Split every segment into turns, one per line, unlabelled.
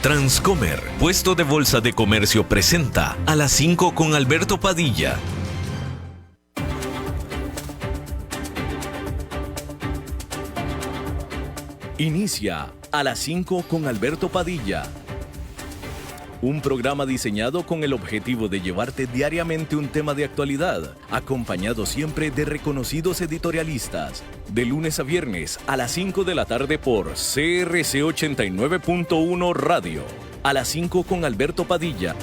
Transcomer, puesto de bolsa de comercio, presenta A las 5 con Alberto Padilla. Inicia A las 5 con Alberto Padilla. Un programa diseñado con el objetivo de llevarte diariamente un tema de actualidad, acompañado siempre de reconocidos editorialistas. De lunes a viernes a las 5 de la tarde por CRC 89.1 Radio. A las 5 con Alberto Padilla.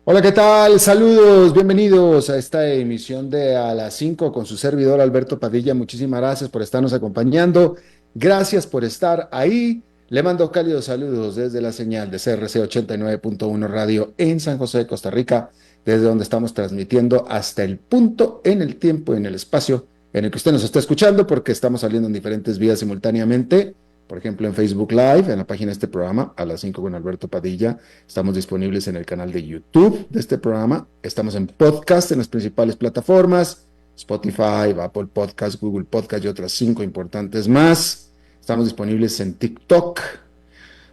Hola, ¿qué tal? Saludos, bienvenidos a esta emisión de A las 5 con su servidor Alberto Padilla. Muchísimas gracias por estarnos acompañando. Gracias por estar ahí. Le mando cálidos saludos desde la señal de CRC 89.1 Radio en San José, Costa Rica, desde donde estamos transmitiendo hasta el punto en el tiempo y en el espacio en el que usted nos está escuchando, porque estamos saliendo en diferentes vías simultáneamente. Por ejemplo, en Facebook Live, en la página de este programa, A las 5 con Alberto Padilla. Estamos disponibles en el canal de YouTube de este programa. Estamos en podcast en las principales plataformas, Spotify, Apple Podcast, Google Podcast y otras 5 importantes más. Estamos disponibles en TikTok.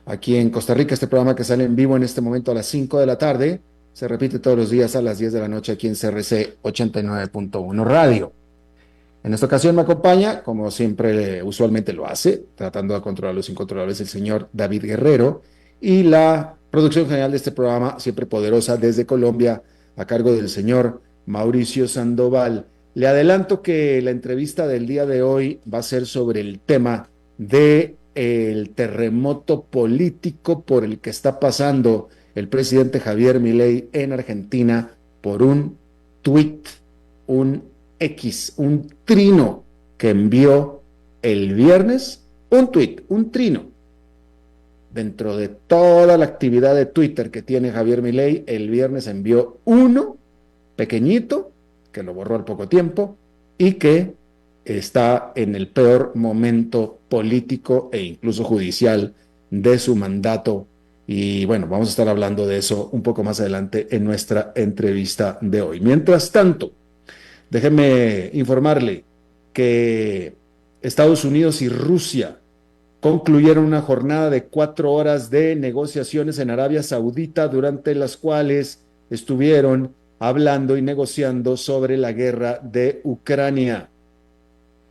Aquí en Costa Rica, este programa que sale en vivo en este momento a las 5 de la tarde, se repite todos los días a las 10 de la noche aquí en CRC 89.1 Radio. En esta ocasión me acompaña, como siempre usualmente lo hace, tratando de controlar los incontrolables, el señor David Guerrero, y la producción general de este programa, siempre poderosa desde Colombia, a cargo del señor Mauricio Sandoval. Le adelanto que la entrevista del día de hoy va a ser sobre el tema del terremoto político por el que está pasando el presidente Javier Milei en Argentina por un tuit, un trino que envió el viernes, un tuit, un trino. Dentro de toda la actividad de Twitter que tiene Javier Milei, el viernes envió uno pequeñito, que lo borró al poco tiempo, y que está en el peor momento político e incluso judicial de su mandato. Y bueno, vamos a estar hablando de eso un poco más adelante en nuestra entrevista de hoy. Mientras tanto, déjeme informarle que Estados Unidos y Rusia concluyeron una jornada de 4 horas de negociaciones en Arabia Saudita, durante las cuales estuvieron hablando y negociando sobre la guerra de Ucrania.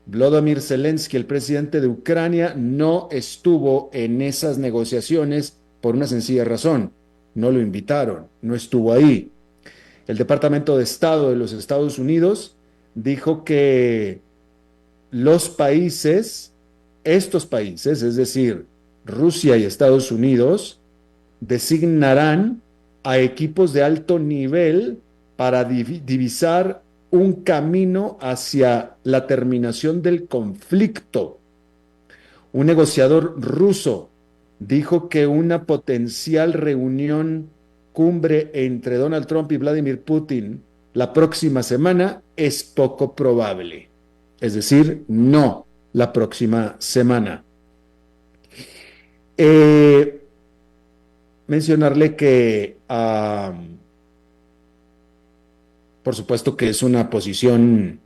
Volodymyr Zelensky, el presidente de Ucrania, no estuvo en esas negociaciones por una sencilla razón: no lo invitaron, no estuvo ahí. El Departamento de Estado de los Estados Unidos dijo que los países, estos países, es decir, Rusia y Estados Unidos, designarán a equipos de alto nivel para divisar un camino hacia la terminación del conflicto. Un negociador ruso dijo que una potencial reunión cumbre entre Donald Trump y Vladimir Putin la próxima semana es poco probable. Es decir, no la próxima semana. Mencionarle que por supuesto que es una posición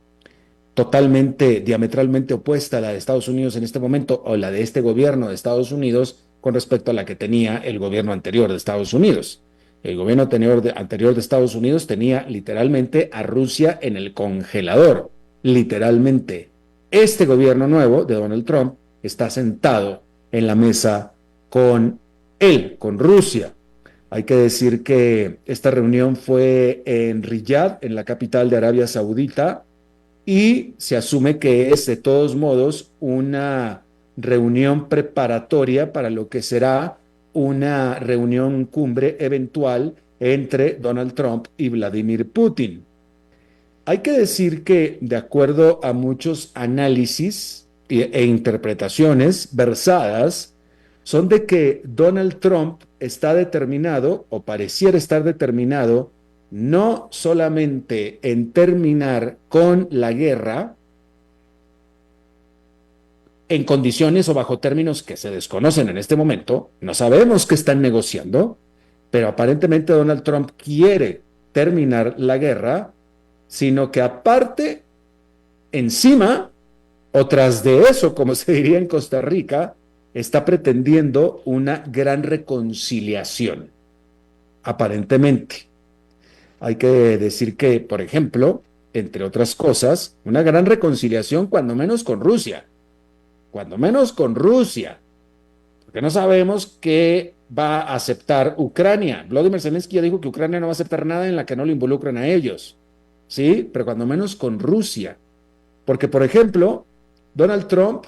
totalmente, diametralmente opuesta a la de Estados Unidos en este momento, o la de este gobierno de Estados Unidos, con respecto a la que tenía el gobierno anterior de Estados Unidos. El gobierno anterior de Estados Unidos tenía literalmente a Rusia en el congelador, literalmente. Este gobierno nuevo de Donald Trump está sentado en la mesa con él, con Rusia. Hay que decir que esta reunión fue en Riyadh, en la capital de Arabia Saudita, y se asume que es de todos modos una reunión preparatoria para lo que será una reunión cumbre eventual entre Donald Trump y Vladimir Putin. Hay que decir que, de acuerdo a muchos análisis e interpretaciones versadas, son de que Donald Trump está determinado, o pareciera estar determinado, no solamente en terminar con la guerra en condiciones o bajo términos que se desconocen en este momento, no sabemos qué están negociando, pero aparentemente Donald Trump quiere terminar la guerra, sino que aparte, encima, o tras de eso, como se diría en Costa Rica, está pretendiendo una gran reconciliación, aparentemente. Hay que decir que, por ejemplo, entre otras cosas, una gran reconciliación cuando menos con Rusia, cuando menos con Rusia, porque no sabemos qué va a aceptar Ucrania. Volodymyr Zelensky ya dijo que Ucrania no va a aceptar nada en la que no lo involucren a ellos, ¿sí? Pero cuando menos con Rusia. Porque, por ejemplo, Donald Trump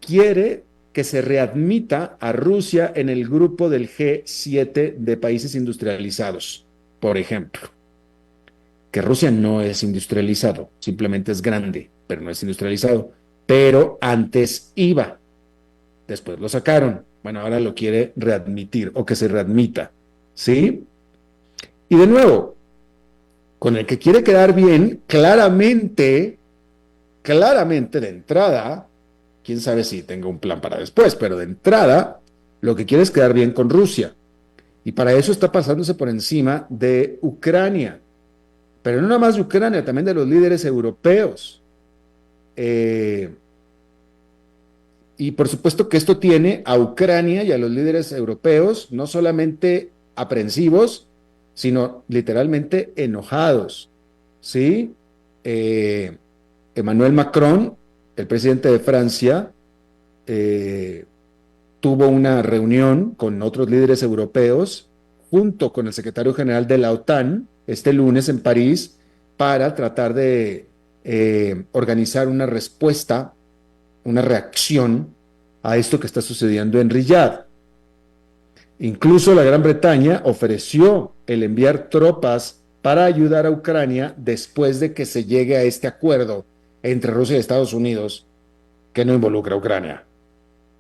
quiere que se readmita a Rusia en el grupo del G7 de países industrializados, por ejemplo. Que Rusia no es industrializado, simplemente es grande, pero no es industrializado. Pero antes iba, después lo sacaron. Bueno, ahora lo quiere readmitir o que se readmita, ¿sí? Y de nuevo, con el que quiere quedar bien, claramente de entrada, quién sabe si tenga un plan para después, pero de entrada, lo que quiere es quedar bien con Rusia. Y para eso está pasándose por encima de Ucrania. Pero no nada más de Ucrania, también de los líderes europeos. Y por supuesto que esto tiene a Ucrania y a los líderes europeos no solamente aprensivos, sino literalmente enojados. ¿Sí? Emmanuel Macron, el presidente de Francia, eh, tuvo una reunión con otros líderes europeos junto con el secretario general de la OTAN este lunes en París para tratar de organizar una respuesta, una reacción a esto que está sucediendo en Riyadh. Incluso la Gran Bretaña ofreció el enviar tropas para ayudar a Ucrania después de que se llegue a este acuerdo entre Rusia y Estados Unidos que no involucra a Ucrania.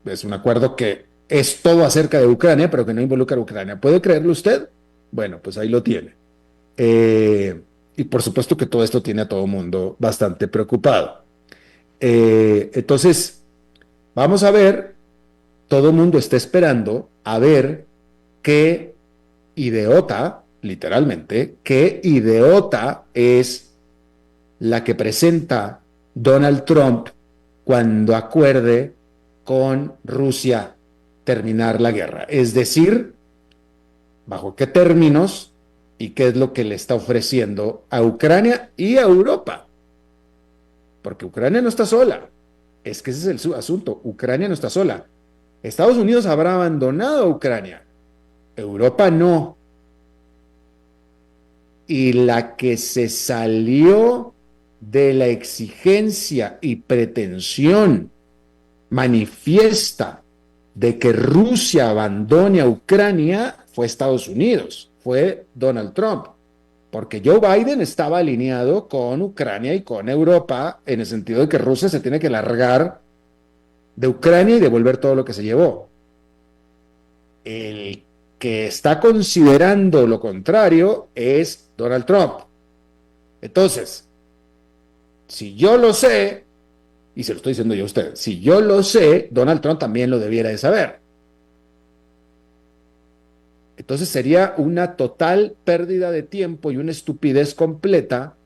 Es un acuerdo que es todo acerca de Ucrania, pero que no involucra a Ucrania. ¿Puede creerlo usted? Bueno, pues ahí lo tiene. Y por supuesto que todo esto tiene a todo el mundo bastante preocupado. Entonces, vamos a ver, todo el mundo está esperando a ver qué idiota, literalmente, qué idiota es la que presenta Donald Trump cuando acuerde con Rusia terminar la guerra. Es decir, bajo qué términos y qué es lo que le está ofreciendo a Ucrania y a Europa. Porque Ucrania no está sola. Es que ese es el asunto. Ucrania no está sola. Estados Unidos habrá abandonado a Ucrania. Europa no. Y la que se salió de la exigencia y pretensión manifiesta de que Rusia abandone a Ucrania fue Estados Unidos, fue Donald Trump, porque Joe Biden estaba alineado con Ucrania y con Europa en el sentido de que Rusia se tiene que largar de Ucrania y devolver todo lo que se llevó. El que está considerando lo contrario es Donald Trump. Entonces, si yo lo sé, y se lo estoy diciendo yo a usted, si yo lo sé, Donald Trump también lo debiera de saber. Entonces sería una total pérdida de tiempo y una estupidez completa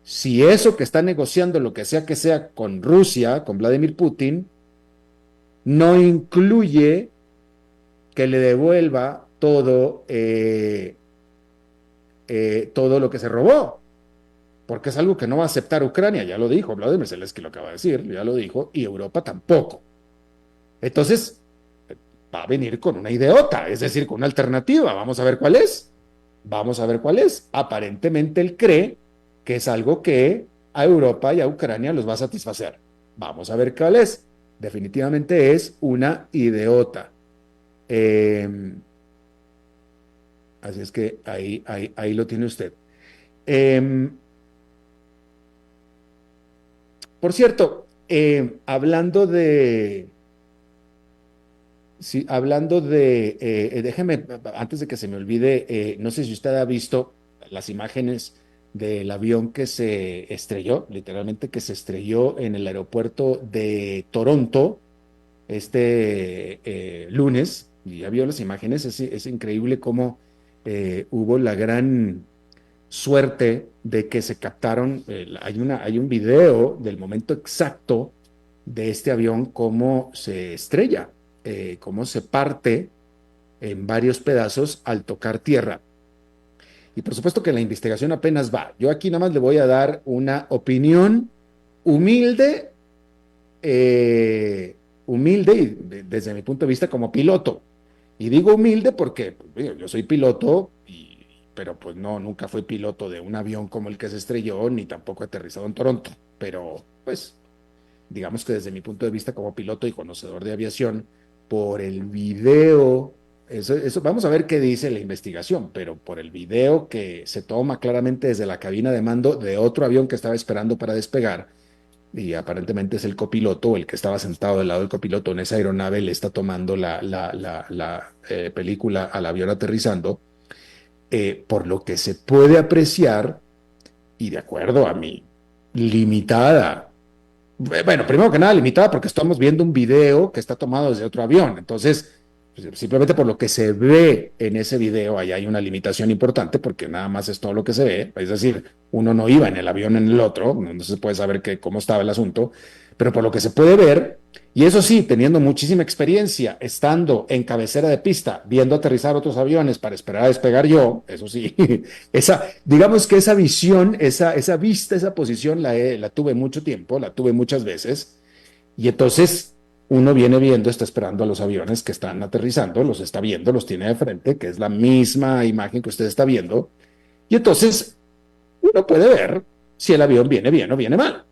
si eso que está negociando, lo que sea con Rusia, con Vladimir Putin, no incluye que le devuelva todo lo que se robó, porque es algo que no va a aceptar Ucrania, ya lo dijo Vladimir Zelensky, lo acaba de decir, ya lo dijo, y Europa tampoco. Entonces, va a venir con una idiota, es decir, con una alternativa. Vamos a ver cuál es. Vamos a ver cuál es. Aparentemente él cree que es algo que a Europa y a Ucrania los va a satisfacer. Vamos a ver cuál es. Definitivamente es una idiota. Así es que ahí lo tiene usted. Por cierto, déjeme, antes de que se me olvide, no sé si usted ha visto las imágenes del avión que se estrelló, literalmente que se estrelló en el aeropuerto de Toronto lunes, y ya vio las imágenes, es increíble cómo hubo la gran suerte de que se captaron, hay un video del momento exacto de este avión, cómo se estrella. cómo se parte en varios pedazos al tocar tierra. Y por supuesto que la investigación apenas va. Yo aquí nada más le voy a dar una opinión humilde, humilde y desde mi punto de vista como piloto. Y digo humilde porque pues, yo soy piloto, pero pues no, nunca fui piloto de un avión como el que se estrelló, ni tampoco he aterrizado en Toronto. Pero pues digamos que desde mi punto de vista como piloto y conocedor de aviación, por el video, eso, vamos a ver qué dice la investigación, pero por el video que se toma claramente desde la cabina de mando de otro avión que estaba esperando para despegar, y aparentemente es el copiloto o el que estaba sentado del lado del copiloto en esa aeronave, le está tomando la película al avión aterrizando, por lo que se puede apreciar, y de acuerdo a mi limitada, bueno, primero que nada limitada porque estamos viendo un video que está tomado desde otro avión. Entonces, pues, simplemente por lo que se ve en ese video, ahí hay una limitación importante porque nada más es todo lo que se ve. Es decir, uno no iba en el avión en el otro, no se puede saber cómo estaba el asunto, pero por lo que se puede ver, y eso sí, teniendo muchísima experiencia, estando en cabecera de pista, viendo aterrizar otros aviones para esperar a despegar yo, eso sí, digamos que esa visión, esa vista, esa posición la tuve mucho tiempo, la tuve muchas veces, y entonces uno viene viendo, está esperando a los aviones que están aterrizando, los está viendo, los tiene de frente, que es la misma imagen que usted está viendo, y entonces uno puede ver si el avión viene bien o viene mal.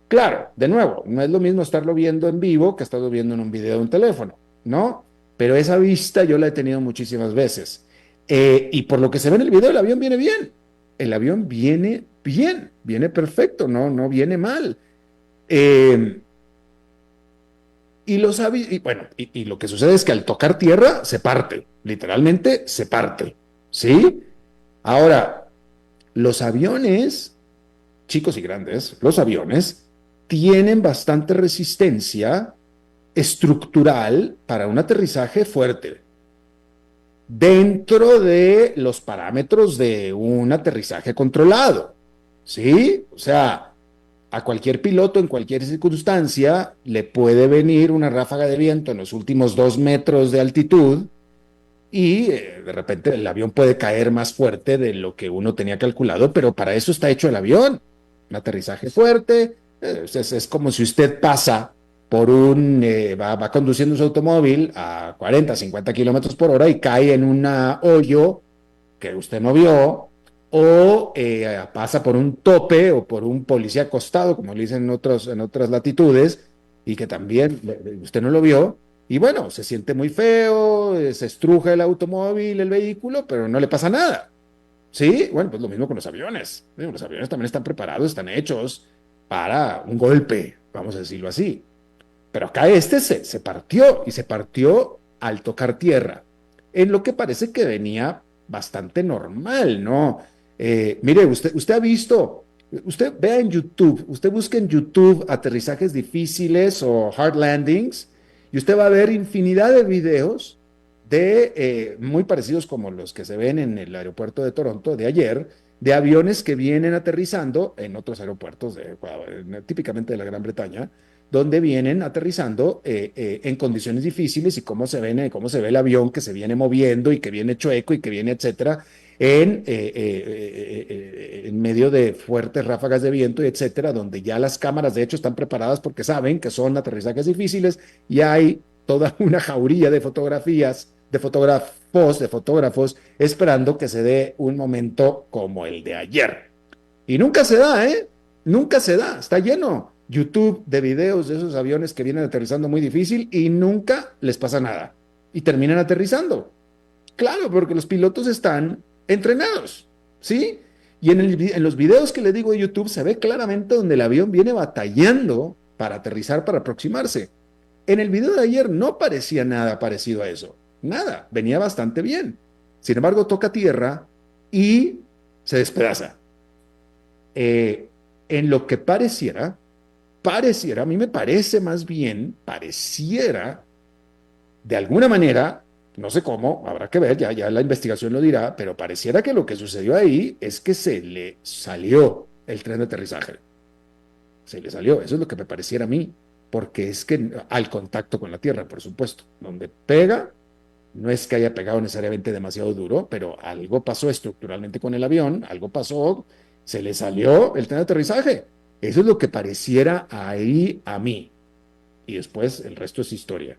Claro, de nuevo, no es lo mismo estarlo viendo en vivo que estarlo viendo en un video de un teléfono, ¿no? Pero esa vista yo la he tenido muchísimas veces. Y por lo que se ve en el video, el avión viene bien. El avión viene bien, viene perfecto, no viene mal. Eh, y bueno, y lo que sucede es que al tocar tierra se parte, literalmente se parte, ¿sí? Ahora, los aviones chicos y grandes, los aviones, tienen bastante resistencia estructural para un aterrizaje fuerte, dentro de los parámetros de un aterrizaje controlado. ¿Sí? O sea, a cualquier piloto en cualquier circunstancia le puede venir una ráfaga de viento en los últimos 2 metros de altitud y de repente el avión puede caer más fuerte de lo que uno tenía calculado, pero para eso está hecho el avión. Un aterrizaje fuerte, es como si usted pasa va conduciendo su automóvil a 40, 50 kilómetros por hora y cae en un hoyo que usted no vio, o pasa por un tope o por un policía acostado, como le dicen en otras latitudes, y que también usted no lo vio, y bueno, se siente muy feo, se estruja el automóvil, el vehículo, pero no le pasa nada. Sí, bueno, pues lo mismo con los aviones. Los aviones también están preparados, están hechos para un golpe, vamos a decirlo así. Pero acá se partió y se partió al tocar tierra, en lo que parece que venía bastante normal, ¿no? Mire, usted ha visto, usted vea en YouTube, usted busca en YouTube aterrizajes difíciles o hard landings y usted va a ver infinidad de videos muy parecidos como los que se ven en el aeropuerto de Toronto de ayer, de aviones que vienen aterrizando en otros aeropuertos, típicamente de la Gran Bretaña, donde vienen aterrizando en condiciones difíciles y cómo se ve el avión que se viene moviendo y que viene chueco y que viene, etcétera, en medio de fuertes ráfagas de viento y etcétera, donde ya las cámaras de hecho están preparadas porque saben que son aterrizajes difíciles y hay toda una jauría de fotografías, de fotógrafos, esperando que se dé un momento como el de ayer. Y nunca se da, ¿eh? Nunca se da. Está lleno YouTube de videos de esos aviones que vienen aterrizando muy difícil y nunca les pasa nada. Y terminan aterrizando. Claro, porque los pilotos están entrenados, ¿sí? Y en los videos que les digo de YouTube se ve claramente donde el avión viene batallando para aterrizar, para aproximarse. En el video de ayer no parecía nada parecido a eso. Nada, venía bastante bien. Sin embargo, toca tierra y se despedaza. En lo que pareciera, a mí me parece más bien, pareciera, de alguna manera, no sé cómo, habrá que ver, ya la investigación lo dirá, pero pareciera que lo que sucedió ahí es que se le salió el tren de aterrizaje. Se le salió, eso es lo que me pareciera a mí. porque es que al contacto con la tierra, por supuesto, donde pega, no es que haya pegado necesariamente demasiado duro, pero algo pasó estructuralmente con el avión, algo pasó, se le salió el tren de aterrizaje. Eso es lo que pareciera ahí a mí. Y después el resto es historia.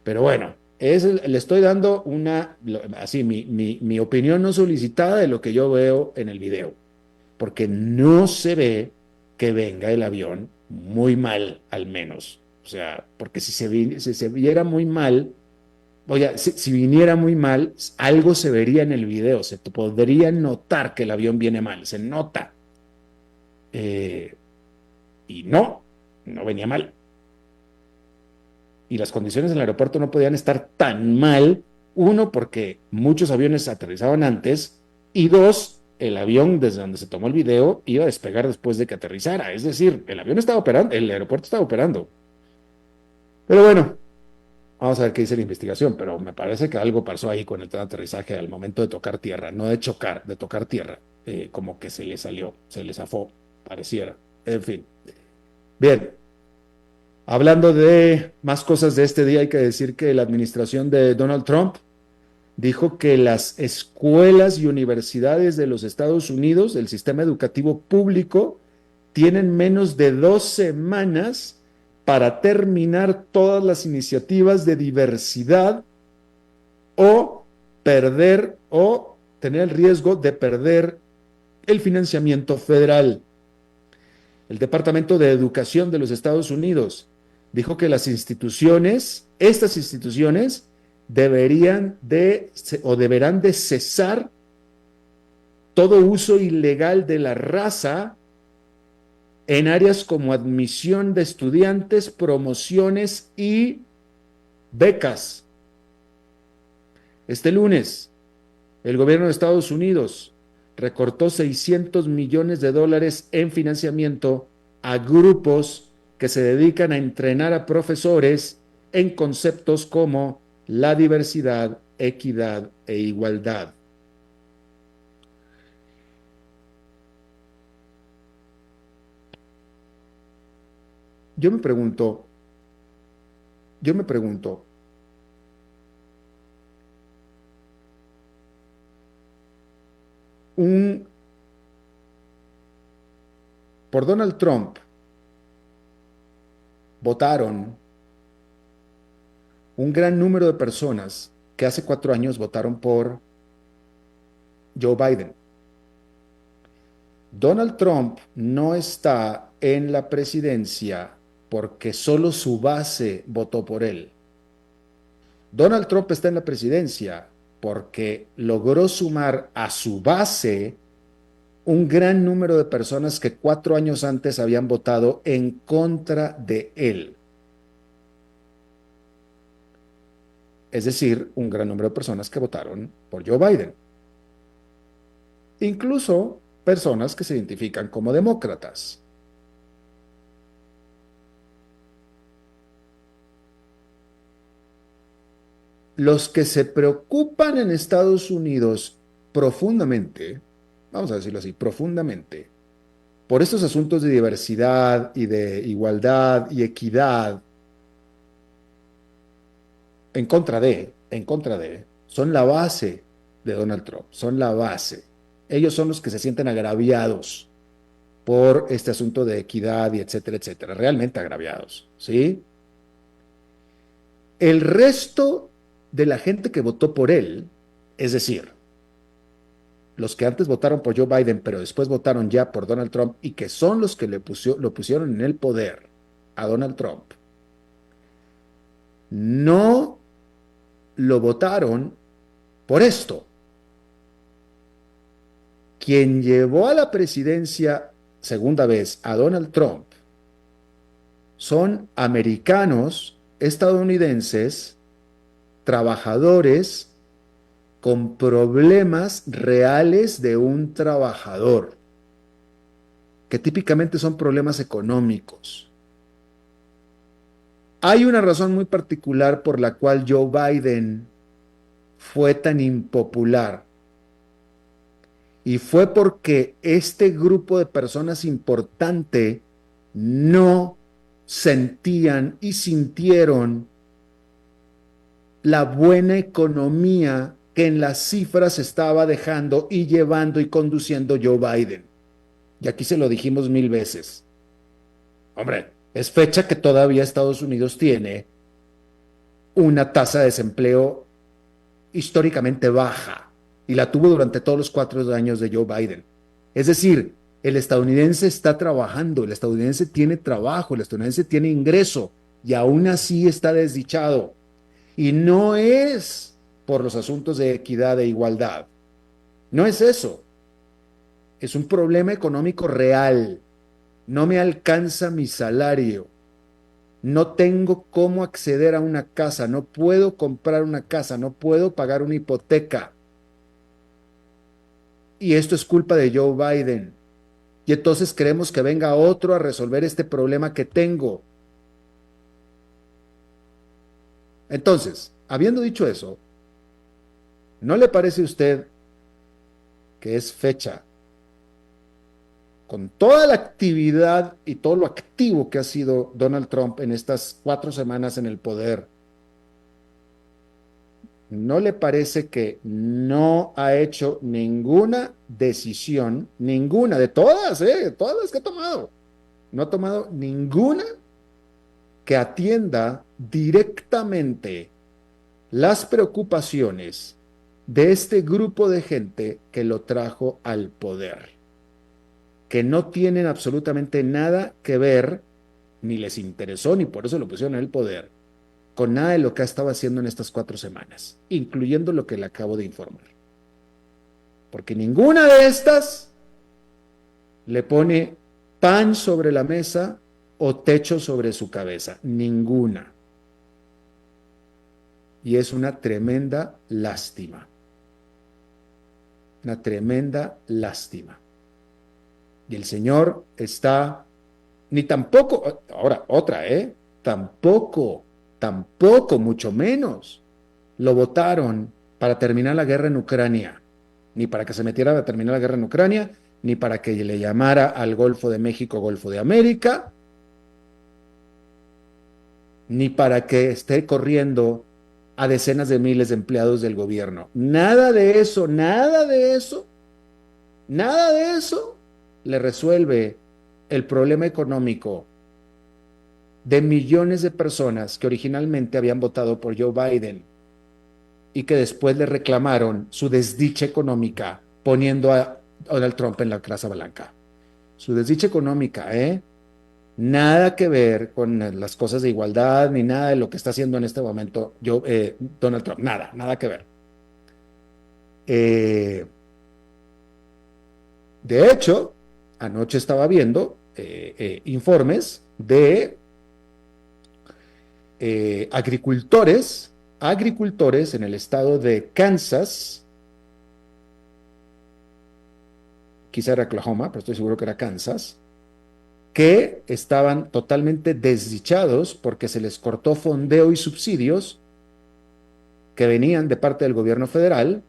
Pero bueno, le estoy dando así, mi opinión no solicitada de lo que yo veo en el video, porque no se ve que venga el avión muy mal, al menos. O sea, porque si se viera muy mal, oye, si viniera muy mal, algo se vería en el video, se podría notar que el avión viene mal, se nota. Eh, y no venía mal. Y las condiciones en el aeropuerto no podían estar tan mal, uno, porque muchos aviones aterrizaban antes, y dos, el avión desde donde se tomó el video iba a despegar después de que aterrizara. Es decir, el avión estaba operando, el aeropuerto estaba operando. Pero bueno, vamos a ver qué dice la investigación, pero me parece que algo pasó ahí con el tren de aterrizaje al momento de tocar tierra, no de chocar, de tocar tierra. Como que se le salió, se le zafó, pareciera. En fin. Bien, hablando de más cosas de este día, hay que decir que la administración de Donald Trump dijo que las escuelas y universidades de los Estados Unidos, el sistema educativo público, tienen menos de 2 semanas para terminar todas las iniciativas de diversidad o perder o tener el riesgo de perder el financiamiento federal. El Departamento de Educación de los Estados Unidos dijo que estas instituciones deberán de cesar todo uso ilegal de la raza en áreas como admisión de estudiantes, promociones y becas. Este lunes, el gobierno de Estados Unidos recortó $600 millones en financiamiento a grupos que se dedican a entrenar a profesores en conceptos como la diversidad, equidad e igualdad. Yo me pregunto, yo me pregunto, un, por Donald Trump votaron un gran número de personas que hace 4 años votaron por Joe Biden. Donald Trump no está en la presidencia porque solo su base votó por él. Donald Trump está en la presidencia porque logró sumar a su base un gran número de personas que 4 años antes habían votado en contra de él. Es decir, un gran número de personas que votaron por Joe Biden. Incluso personas que se identifican como demócratas. Los que se preocupan en Estados Unidos profundamente, vamos a decirlo así, profundamente, por estos asuntos de diversidad y de igualdad y equidad, son la base de Donald Trump, son la base. Ellos son los que se sienten agraviados por este asunto de equidad y etcétera, etcétera, realmente agraviados, ¿sí? El resto de la gente que votó por él, es decir, los que antes votaron por Joe Biden, pero después votaron ya por Donald Trump y que son los que lo pusieron en el poder a Donald Trump, no lo votaron por esto. Quien llevó a la presidencia segunda vez a Donald Trump son americanos, estadounidenses, trabajadores con problemas reales de un trabajador, que típicamente son problemas económicos. Hay una razón muy particular por la cual Joe Biden fue tan impopular, y fue porque este grupo de personas importante no sentían y sintieron la buena economía que en las cifras estaba dejando y llevando y conduciendo Joe Biden. Y aquí se lo dijimos 1000 veces. Hombre, es fecha que todavía Estados Unidos tiene una tasa de desempleo históricamente baja y la tuvo durante todos los 4 años de Joe Biden. Es decir, el estadounidense está trabajando, el estadounidense tiene trabajo, el estadounidense tiene ingreso y aún así está desdichado. Y no es por los asuntos de equidad e igualdad. No es eso. Es un problema económico real. No me alcanza mi salario. No tengo cómo acceder a una casa. No puedo comprar una casa. No puedo pagar una hipoteca. Y esto es culpa de Joe Biden. Y entonces queremos que venga otro a resolver este problema que tengo. Entonces, habiendo dicho eso, ¿no le parece a usted que es fecha, con toda la actividad y todo lo activo que ha sido Donald Trump en estas 4 semanas en el poder, ¿no le parece que no ha hecho ninguna decisión, ninguna, de todas las que ha tomado, no ha tomado ninguna que atienda directamente las preocupaciones de este grupo de gente que lo trajo al poder, que no tienen absolutamente nada que ver, ni les interesó, ni por eso lo pusieron en el poder, con nada de lo que ha estado haciendo en estas 4 semanas, incluyendo lo que le acabo de informar? Porque ninguna de estas le pone pan sobre la mesa o techo sobre su cabeza, ninguna. Y es una tremenda lástima. Una tremenda lástima. Y el Señor está, ni tampoco, ahora otra, tampoco, mucho menos, lo votaron para terminar la guerra en Ucrania, ni para que se metiera a terminar la guerra en Ucrania, ni para que le llamara al Golfo de México Golfo de América, ni para que esté corriendo a decenas de miles de empleados del gobierno. Nada de eso, nada de eso, nada de eso le resuelve el problema económico de millones de personas que originalmente habían votado por Joe Biden y que después le reclamaron su desdicha económica poniendo a Donald Trump en la Casa Blanca. Su desdicha económica, nada que ver con las cosas de igualdad ni nada de lo que está haciendo en este momento Donald Trump. Nada que ver. De hecho, anoche estaba viendo informes de agricultores en el estado de Kansas, quizá era Oklahoma, pero estoy seguro que era Kansas, que estaban totalmente desdichados porque se les cortó fondeo y subsidios que venían de parte del gobierno federal,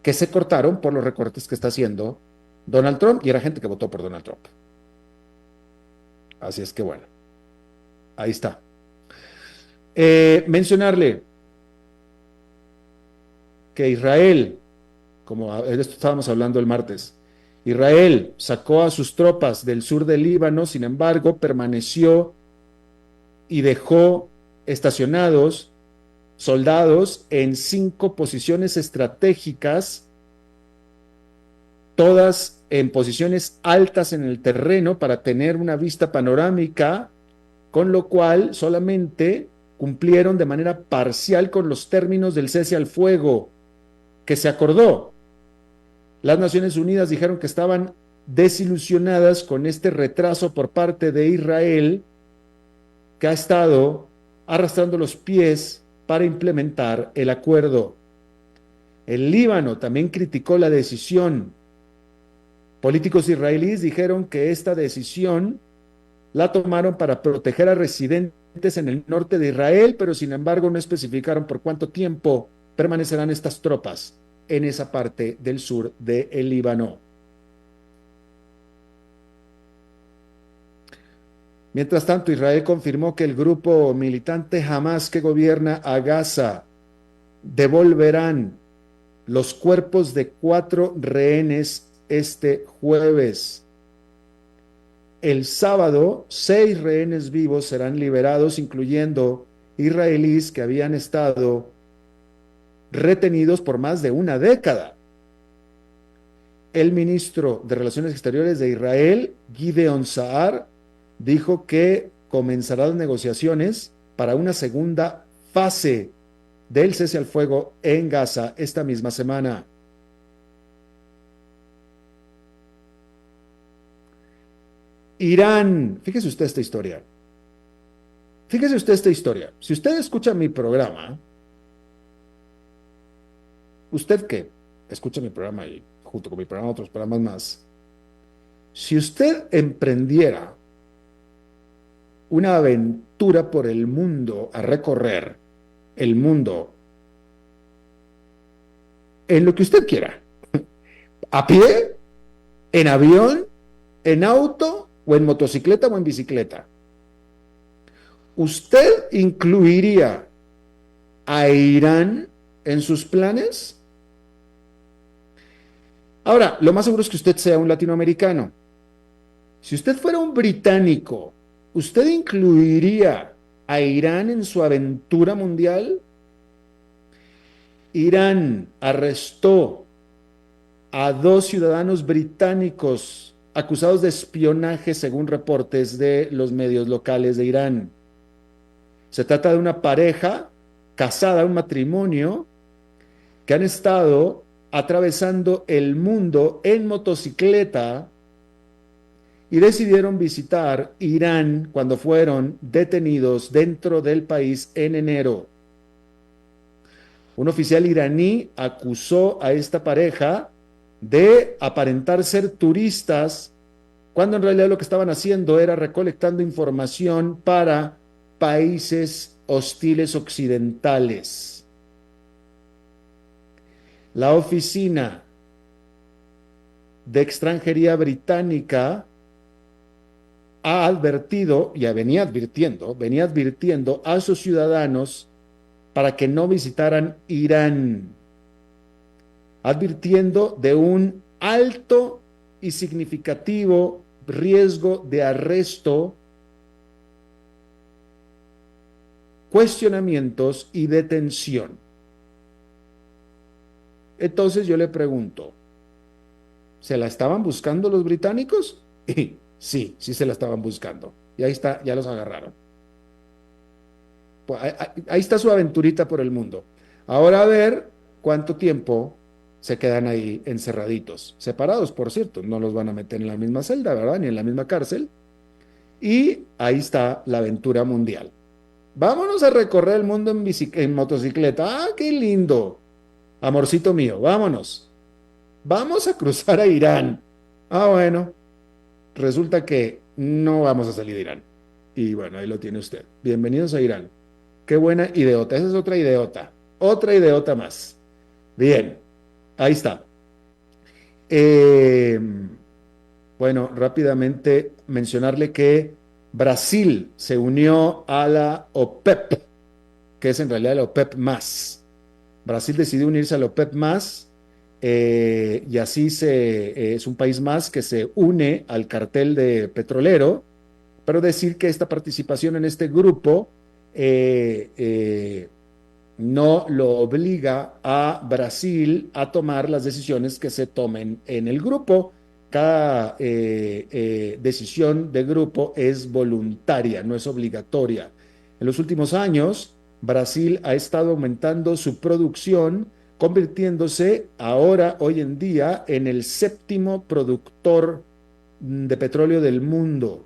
que se cortaron por los recortes que está haciendo Donald Trump, y era gente que votó por Donald Trump. Así es que bueno, ahí está. Mencionarle que Israel, como de esto estábamos hablando el martes, Israel sacó a sus tropas del sur del Líbano, sin embargo, permaneció y dejó estacionados soldados en 5 posiciones estratégicas, todas en posiciones altas en el terreno para tener una vista panorámica, con lo cual solamente cumplieron de manera parcial con los términos del cese al fuego que se acordó. Las Naciones Unidas dijeron que estaban desilusionadas con este retraso por parte de Israel, que ha estado arrastrando los pies para implementar el acuerdo. El Líbano también criticó la decisión. Políticos israelíes dijeron que esta decisión la tomaron para proteger a residentes en el norte de Israel, pero sin embargo no especificaron por cuánto tiempo permanecerán estas tropas en esa parte del sur del Líbano. Mientras tanto, Israel confirmó que el grupo militante Hamas que gobierna a Gaza devolverán los cuerpos de 4 rehenes este jueves. El sábado, 6 rehenes vivos serán liberados, incluyendo israelíes que habían estado retenidos por más de una década. El ministro de Relaciones Exteriores de Israel, Gideon Saar, dijo que comenzará las negociaciones para una segunda fase del cese al fuego en Gaza esta misma semana. Irán, fíjese usted esta historia. Fíjese usted esta historia. Si usted escucha mi programa, usted que escucha mi programa y junto con mi programa otros programas más, si usted emprendiera una aventura por el mundo a recorrer el mundo en lo que usted quiera, a pie, en avión, en auto o en motocicleta o en bicicleta, ¿usted incluiría a Irán en sus planes? Ahora, lo más seguro es que usted sea un latinoamericano. Si usted fuera un británico, ¿usted incluiría a Irán en su aventura mundial? Irán arrestó a 2 ciudadanos británicos acusados de espionaje, según reportes de los medios locales de Irán. Se trata de una pareja casada, un matrimonio, que han estado atravesando el mundo en motocicleta y decidieron visitar Irán cuando fueron detenidos dentro del país en enero. Un oficial iraní acusó a esta pareja de aparentar ser turistas, cuando en realidad lo que estaban haciendo era recolectando información para países hostiles occidentales. La Oficina de Extranjería británica ha advertido, ya venía advirtiendo a sus ciudadanos para que no visitaran Irán, advirtiendo de un alto y significativo riesgo de arresto, cuestionamientos y detención. Entonces yo le pregunto, ¿se la estaban buscando los británicos? Sí, sí se la estaban buscando. Y ahí está, ya los agarraron. Pues ahí está su aventurita por el mundo. Ahora a ver cuánto tiempo se quedan ahí encerraditos, separados, por cierto, no los van a meter en la misma celda, ¿verdad? Ni en la misma cárcel. Y ahí está la aventura mundial. Vámonos a recorrer el mundo en motocicleta. ¡Ah, qué lindo! Amorcito mío, vámonos. Vamos a cruzar a Irán. Ah, bueno, resulta que no vamos a salir de Irán. Y bueno, ahí lo tiene usted. Bienvenidos a Irán. Qué buena ideota. Esa es otra ideota. Otra ideota más. Bien, ahí está. Bueno, rápidamente mencionarle que Brasil se unió a la OPEP, que es en realidad la OPEP más. Brasil decidió unirse a la OPEP más, y así es un país más que se une al cartel de petrolero, pero decir que esta participación en este grupo no lo obliga a Brasil a tomar las decisiones que se tomen en el grupo. Cada decisión de grupo es voluntaria, no es obligatoria. En los últimos años, Brasil ha estado aumentando su producción, convirtiéndose ahora, hoy en día, en el 7º productor de petróleo del mundo.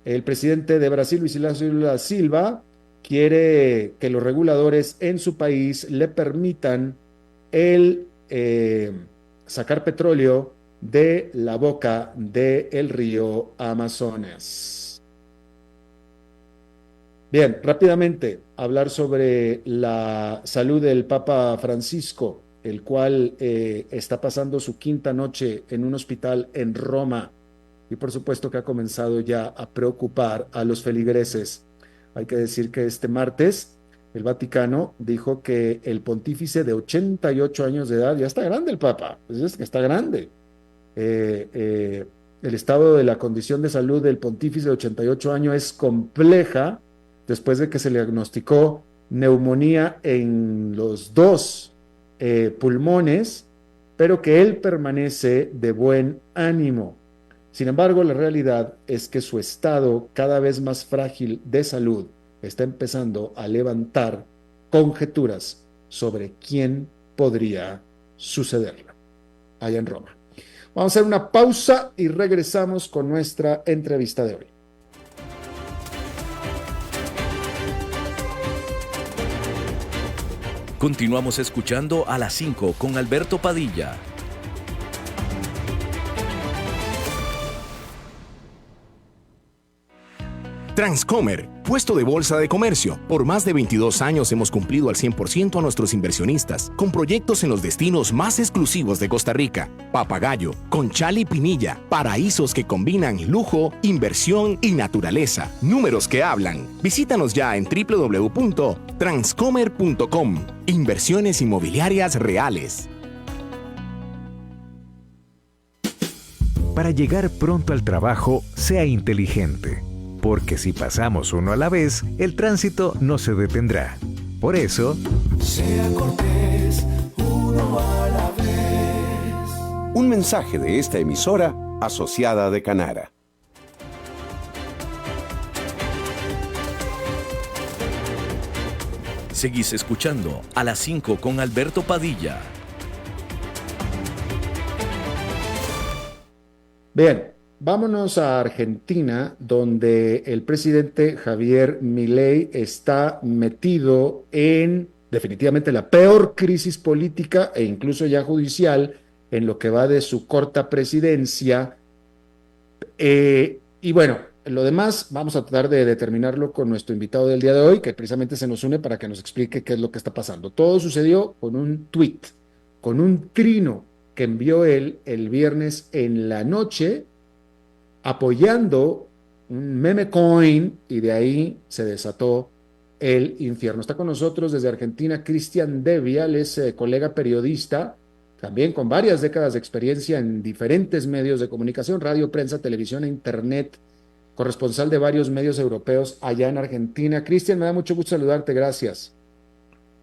El presidente de Brasil, Luis Inácio Lula da Silva, quiere que los reguladores en su país le permitan el sacar petróleo de la boca del río Amazonas. Bien, rápidamente hablar sobre la salud del Papa Francisco, el cual está pasando su 5ª noche en un hospital en Roma. y por supuesto que ha comenzado ya a preocupar a los feligreses. Hay que decir que este martes el Vaticano dijo que el pontífice de 88 años de edad, ya está grande el Papa, pues es que está grande. Eh, eh, el estado de la condición de salud del pontífice de 88 años es compleja después de que se le diagnosticó neumonía en los dos pulmones, pero que él permanece de buen ánimo. Sin embargo, la realidad es que su estado cada vez más frágil de salud está empezando a levantar conjeturas sobre quién podría sucederlo allá en Roma. Vamos a hacer una pausa y regresamos con nuestra entrevista de hoy.
Continuamos escuchando a las 5 con Alberto Padilla.
Transcomer, puesto de bolsa de comercio. Por más de 22 años hemos cumplido al 100% a nuestros inversionistas, con proyectos en los destinos más exclusivos de Costa Rica. Papagayo, Conchal y Pinilla, paraísos que combinan lujo, inversión y naturaleza. Números que hablan. Visítanos ya en www.transcomer.com. Inversiones inmobiliarias reales.
Para llegar pronto al trabajo, sea inteligente. Porque si pasamos uno a la vez, el tránsito no se detendrá. Por eso,
sea cortés, uno a la vez.
Un mensaje de esta emisora asociada de Canara.
Seguís escuchando a las 5 con Alberto Padilla.
Bien, vámonos a Argentina, donde el presidente Javier Milei está metido en definitivamente la peor crisis política e incluso ya judicial en lo que va de su corta presidencia. Y bueno, lo demás vamos a tratar de determinarlo con nuestro invitado del día de hoy, que precisamente se nos une para que nos explique qué es lo que está pasando. Todo sucedió con un tuit, con un trino que envió él el viernes en la noche, apoyando un meme coin, y de ahí se desató el infierno. Está con nosotros desde Argentina Cristian Devia, él es colega periodista, también con varias décadas de experiencia en diferentes medios de comunicación, radio, prensa, televisión e internet, corresponsal de varios medios europeos allá en Argentina. Cristian, me da mucho gusto saludarte, gracias.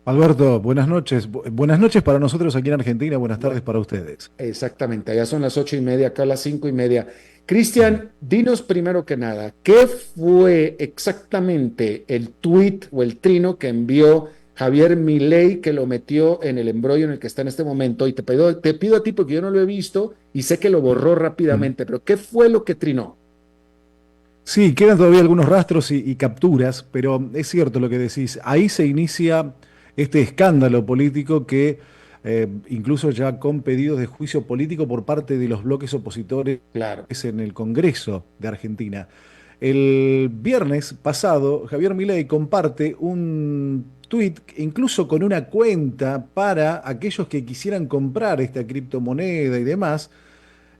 Alberto, buenas noches. Buenas noches para nosotros aquí en Argentina, buenas tardes para ustedes.
Exactamente, allá son las 8:30, acá las 5:30. Cristian, dinos primero que nada, ¿qué fue exactamente el tuit o el trino que envió Javier Milei que lo metió en el embrollo en el que está en este momento? Y te pido a ti porque yo no lo he visto y sé que lo borró rápidamente, pero ¿qué fue lo que trinó?
Sí, quedan todavía algunos rastros y capturas, pero es cierto lo que decís. Ahí se inicia este escándalo político que incluso ya con pedidos de juicio político por parte de los bloques opositores
Claro.
en el Congreso de Argentina. El viernes pasado, Javier Milei comparte un tuit, incluso con una cuenta para aquellos que quisieran comprar esta criptomoneda y demás,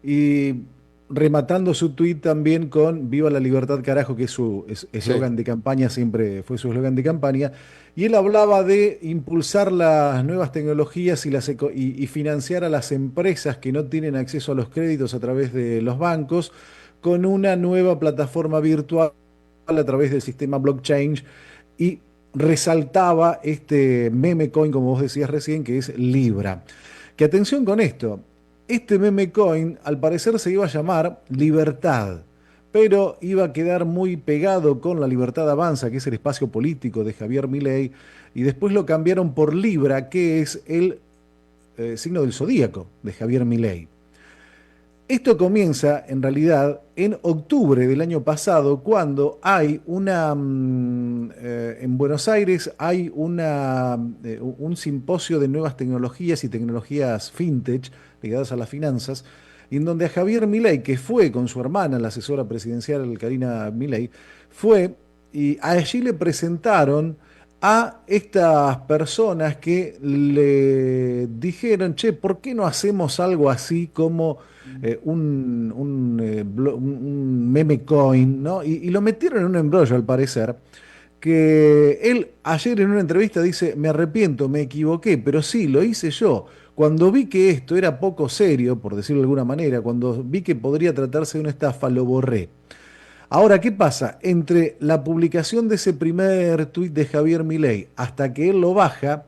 y rematando su tuit también con Viva la libertad, carajo, que es su eslogan de campaña, siempre fue su eslogan de campaña. Y él hablaba de impulsar las nuevas tecnologías y financiar a las empresas que no tienen acceso a los créditos a través de los bancos con una nueva plataforma virtual a través del sistema blockchain, y resaltaba este meme coin, como vos decías recién, que es Libra. Que atención con esto, este meme coin al parecer se iba a llamar Libertad, pero iba a quedar muy pegado con La Libertad Avanza, que es el espacio político de Javier Milei, y después lo cambiaron por Libra, que es el signo del zodíaco de Javier Milei. Esto comienza, en realidad, en octubre del año pasado, cuando hay en Buenos Aires hay un simposio de nuevas tecnologías y tecnologías fintech ligadas a las finanzas, y en donde a Javier Milei, que fue con su hermana, la asesora presidencial Karina Milei, fue y allí le presentaron a estas personas que le dijeron, che, ¿por qué no hacemos algo así como un meme coin, ¿no? Y lo metieron en un embrollo, al parecer, que él ayer en una entrevista dice, me arrepiento, me equivoqué, pero sí, lo hice yo. Cuando vi que esto era poco serio, por decirlo de alguna manera, cuando vi que podría tratarse de una estafa, lo borré. Ahora, ¿qué pasa? Entre la publicación de ese primer tuit de Javier Milei hasta que él lo baja,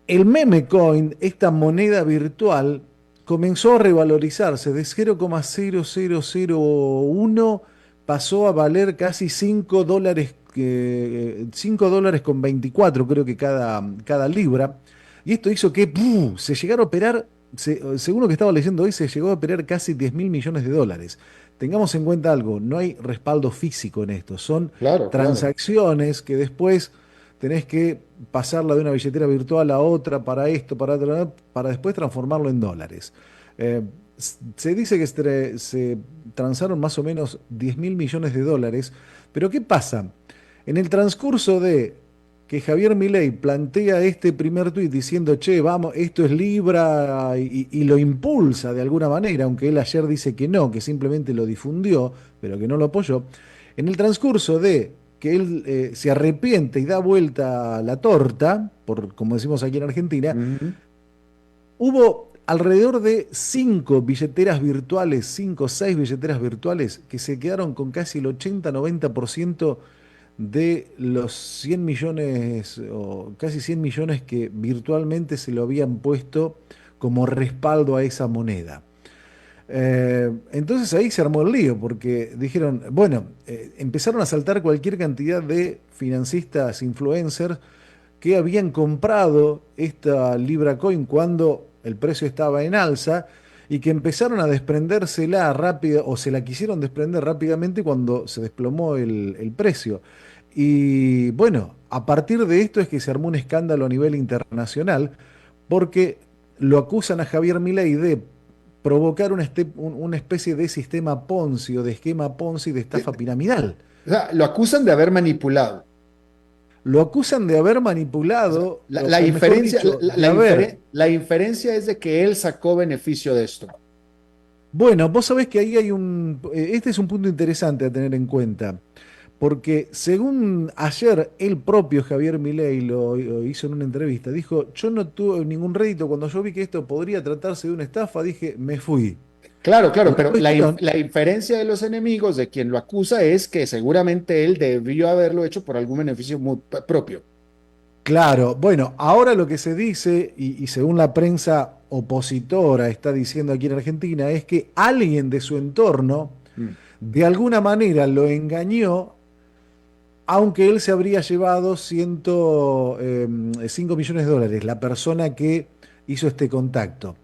el meme coin, esta moneda virtual, comenzó a revalorizarse de 0,0001, pasó a valer casi $5, $5 con 24, creo que cada libra. Y esto hizo que se llegara a operar, según lo que estaba leyendo hoy, se llegó a operar casi 10.000 millones de dólares. Tengamos en cuenta algo, no hay respaldo físico en esto, son
Claro, claro.
transacciones que después tenés que pasarla de una billetera virtual a otra para esto, para después transformarlo en dólares. Se dice que se transaron más o menos 10.000 millones de dólares, pero ¿qué pasa? En el transcurso de que Javier Milei plantea este primer tuit diciendo, che, vamos, esto es Libra, y lo impulsa de alguna manera, aunque él ayer dice que no, que simplemente lo difundió, pero que no lo apoyó, en el transcurso de que él se arrepiente y da vuelta la torta, como decimos aquí en Argentina,
Ujú.
hubo alrededor de 5 o 6 billeteras virtuales que se quedaron con casi el 80-90% de los 100 millones o casi 100 millones que virtualmente se lo habían puesto como respaldo a esa moneda. Entonces ahí se armó el lío, porque dijeron, bueno, empezaron a saltar cualquier cantidad de financistas, influencers, que habían comprado esta Libra Coin cuando el precio estaba en alza y que empezaron a desprendérsela rápida, o se la quisieron desprender rápidamente cuando se desplomó el precio. Y bueno, a partir de esto es que se armó un escándalo a nivel internacional, porque lo acusan a Javier Milei de provocar una especie de sistema Ponzi o de esquema Ponzi de estafa piramidal.
O sea, lo acusan de haber manipulado.
Lo acusan de haber
O sea,
manipulado,
la
o mejor
inferencia,
dicho, de haber.
la inferencia es de que él sacó beneficio de esto.
Bueno, vos sabés que ahí hay este es un punto interesante a tener en cuenta, porque según ayer el propio Javier Milei lo hizo en una entrevista, dijo, yo no tuve ningún rédito, cuando yo vi que esto podría tratarse de una estafa, dije, me fui.
Claro, claro,
La
pero
cuestión,
la inferencia de los enemigos de quien lo acusa es que seguramente él debió haberlo hecho por algún beneficio propio.
claro, bueno, ahora lo que se dice, y según la prensa opositora está diciendo aquí en Argentina, es que alguien de su entorno
Mm.
de alguna manera lo engañó, aunque él se habría llevado 5 millones de dólares, la persona que hizo este contacto.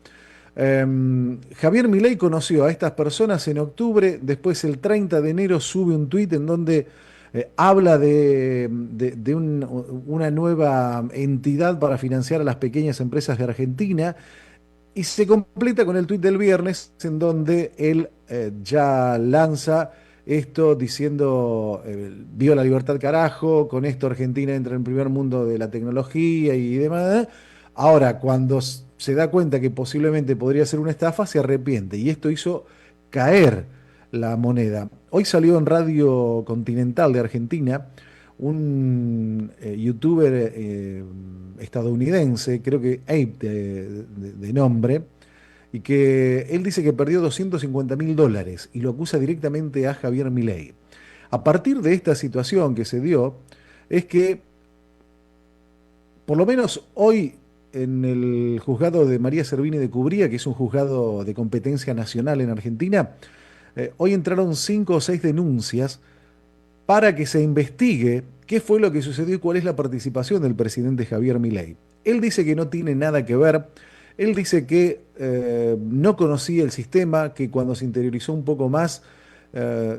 Javier Milei conoció a estas personas en octubre, después el 30 de enero sube un tuit en donde habla de una nueva entidad para financiar a las pequeñas empresas de Argentina, y se completa con el tuit del viernes en donde él ya lanza esto diciendo, viva la libertad carajo, con esto Argentina entra en el primer mundo de la tecnología y demás. Ahora, cuando se da cuenta que posiblemente podría ser una estafa, se arrepiente. Y esto hizo caer la moneda. Hoy salió en Radio Continental de Argentina un youtuber estadounidense, creo que Ape de nombre, y que él dice que perdió $250.000 y lo acusa directamente a Javier Milei. A partir de esta situación que se dio, es que por lo menos hoy en el juzgado de María Servini de Cubría, que es un juzgado de competencia nacional en Argentina, hoy entraron 5 o 6 denuncias para que se investigue qué fue lo que sucedió y cuál es la participación del presidente Javier Milei. Él dice que no tiene nada que ver, él dice que no conocía el sistema, que cuando se interiorizó un poco más eh,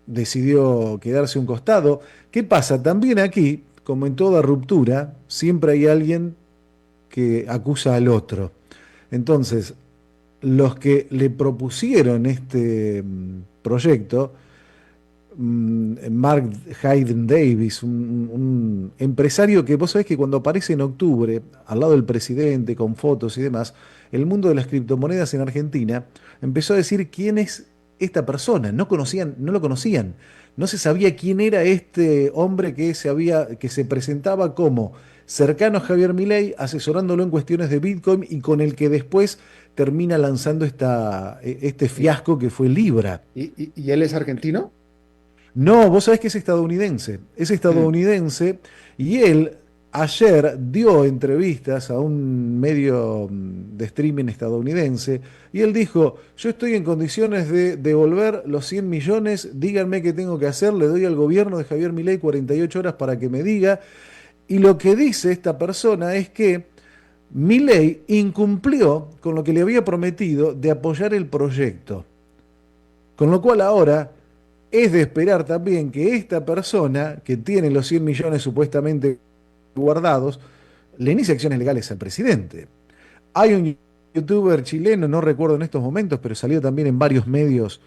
decidió quedarse a un costado. ¿Qué pasa? También aquí, como en toda ruptura, siempre hay alguien que acusa al otro. Entonces, los que le propusieron este proyecto Mark Hayden Davis, un empresario que vos sabés que cuando aparece en octubre, al lado del presidente, con fotos y demás, el mundo de las criptomonedas en Argentina empezó a decir quién es esta persona. No conocían, no lo conocían. No se sabía quién era este hombre que se presentaba como cercano a Javier Milei, asesorándolo en cuestiones de Bitcoin y con el que después termina lanzando este fiasco que fue Libra.
¿Y él es argentino?
No, vos sabés que es
Mm.
estadounidense y él ayer dio entrevistas a un medio de streaming estadounidense y él dijo, yo estoy en condiciones de devolver los 100 millones, díganme qué tengo que hacer, le doy al gobierno de Javier Milei 48 horas para que me diga. Y lo que dice esta persona es que Milei incumplió con lo que le había prometido de apoyar el proyecto. Con lo cual ahora es de esperar también que esta persona, que tiene los 100 millones supuestamente guardados, le inicie acciones legales al presidente. Hay un youtuber chileno, no recuerdo en estos momentos, pero salió también en varios medios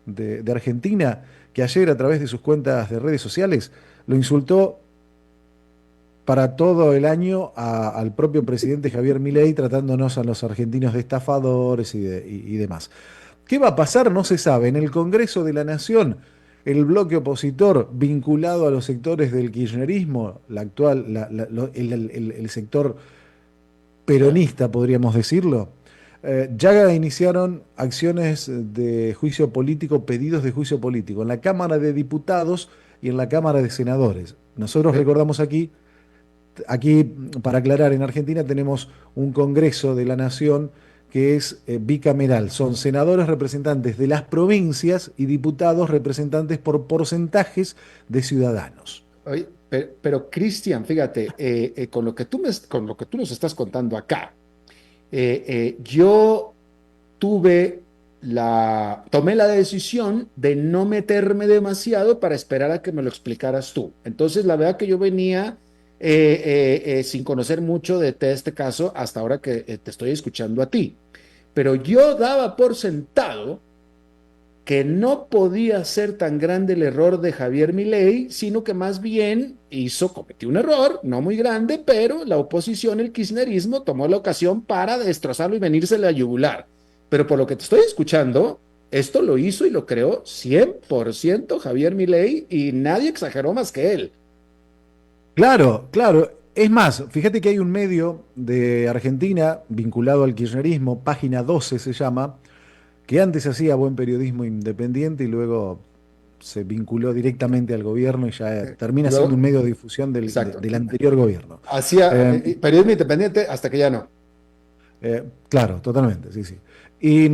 de Argentina, que ayer a través de sus cuentas de redes sociales lo insultó para todo el año al propio presidente Javier Milei, tratándonos a los argentinos de estafadores y demás. ¿Qué va a pasar? No se sabe. En el Congreso de la Nación, el bloque opositor vinculado a los sectores del kirchnerismo, la actual, el sector peronista, podríamos decirlo, ya iniciaron acciones de juicio político, pedidos de juicio político, en la Cámara de Diputados y en la Cámara de Senadores. Nosotros
Pe-
recordamos aquí, para aclarar, en Argentina tenemos un Congreso de la Nación que es bicameral. Son senadores representantes de las provincias y diputados representantes por porcentajes de ciudadanos.
Oye, pero Cristian, fíjate, con lo que con lo que tú nos estás contando acá, yo tomé la decisión de no meterme demasiado para esperar a que me lo explicaras tú. Entonces, la verdad que yo venía sin conocer mucho de este caso hasta ahora que te estoy escuchando a ti. Pero yo daba por sentado que no podía ser tan grande el error de Javier Milei, sino que más bien cometió un error, no muy grande, pero la oposición, el kirchnerismo, tomó la ocasión para destrozarlo y venirse a la yugular. Pero por lo que te estoy escuchando, esto lo hizo y lo creó 100% Javier Milei y nadie exageró más que él.
Claro, claro. Es más, fíjate que hay un medio de Argentina vinculado al kirchnerismo, Página 12 se llama, que antes hacía buen periodismo independiente y luego se vinculó directamente al gobierno y ya termina siendo un
Luego,
medio de difusión
exacto.
del anterior gobierno.
Hacía
Eh,
periodismo independiente hasta que ya no.
claro, totalmente, sí, sí. Y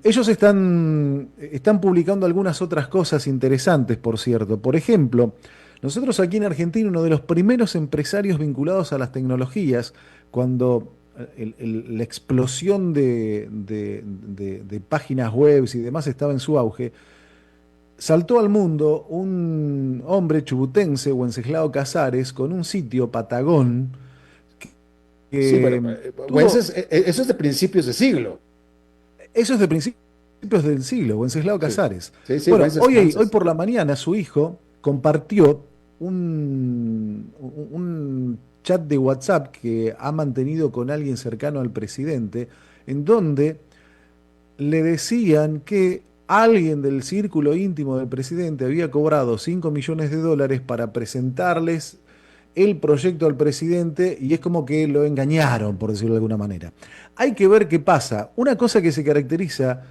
ellos están publicando algunas otras cosas interesantes, por cierto. Por ejemplo, nosotros aquí en Argentina, uno de los primeros empresarios vinculados a las tecnologías, cuando la explosión de páginas web y demás estaba en su auge, saltó al mundo un hombre chubutense, Wenceslao Casares, con un sitio, Patagón,
Sí, bueno,
que
Wences,
tuvo.
eso es de principios de siglo.
Eso es de principios del siglo, Wenceslao
Sí,
Casares.
sí, sí,
Bueno, hoy
Wences.
por la mañana su hijo compartió un chat de WhatsApp que ha mantenido con alguien cercano al presidente, en donde le decían que alguien del círculo íntimo del presidente había cobrado 5 millones de dólares para presentarles el proyecto al presidente y es como que lo engañaron, por decirlo de alguna manera. Hay que ver qué pasa. Una cosa que se caracteriza